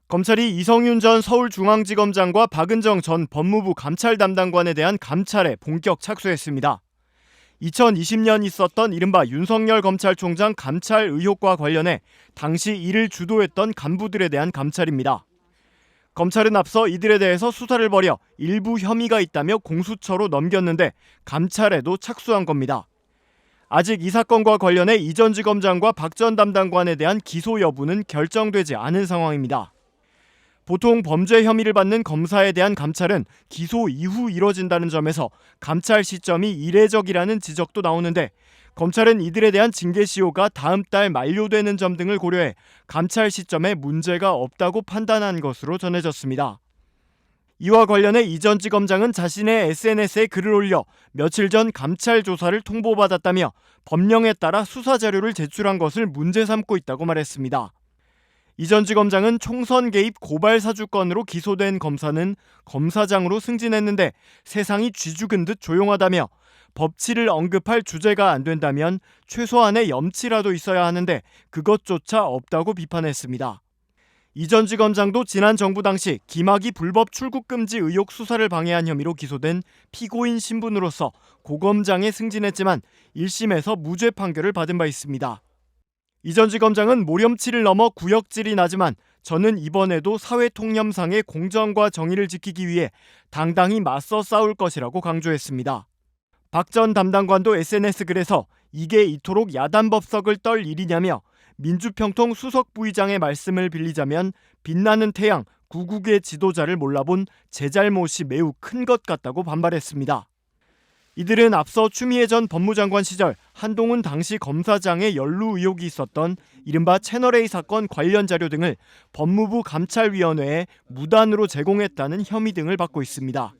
검찰이 이성윤 전 서울중앙지검장과 박은정 전 법무부 감찰 담당관에 대한 감찰에 본격 착수했습니다. 2020년 있었던 이른바 윤석열 검찰총장 감찰 의혹과 관련해 당시 이를 주도했던 간부들에 대한 감찰입니다. 검찰은 앞서 이들에 대해서 수사를 벌여 일부 혐의가 있다며 공수처로 넘겼는데 감찰에도 착수한 겁니다. 아직 이 사건과 관련해 이 전 지검장과 박 전 담당관에 대한 기소 여부는 결정되지 않은 상황입니다. 보통 범죄 혐의를 받는 검사에 대한 감찰은 기소 이후 이뤄진다는 점에서 감찰 시점이 이례적이라는 지적도 나오는데 검찰은 이들에 대한 징계 시효가 다음 달 만료되는 점 등을 고려해 감찰 시점에 문제가 없다고 판단한 것으로 전해졌습니다. 이와 관련해 이 전 지검장은 자신의 SNS에 글을 올려 며칠 전 감찰 조사를 통보받았다며 법령에 따라 수사 자료를 제출한 것을 문제 삼고 있다고 말했습니다. 이 전 지검장은 총선 개입 고발 사주건으로 기소된 검사는 검사장으로 승진했는데 세상이 쥐죽은 듯 조용하다며 법치를 언급할 주제가 안 된다면 최소한의 염치라도 있어야 하는데 그것조차 없다고 비판했습니다. 이 전 지검장도 지난 정부 당시 김학의 불법 출국 금지 의혹 수사를 방해한 혐의로 기소된 피고인 신분으로서 고검장에 승진했지만 1심에서 무죄 판결을 받은 바 있습니다. 이 전 지검장은 모렴치를 넘어 구역질이 나지만 저는 이번에도 사회통념상의 공정과 정의를 지키기 위해 당당히 맞서 싸울 것이라고 강조했습니다. 박 전 담당관도 SNS 글에서 이게 이토록 야단법석을 떨 일이냐며 민주평통 수석 부의장의 말씀을 빌리자면 빛나는 태양 구국의 지도자를 몰라본 제 잘못이 매우 큰 것 같다고 반발했습니다. 이들은 앞서 추미애 전 법무장관 시절 한동훈 당시 검사장의 연루 의혹이 있었던 이른바 채널A 사건 관련 자료 등을 법무부 감찰위원회에 무단으로 제공했다는 혐의 등을 받고 있습니다.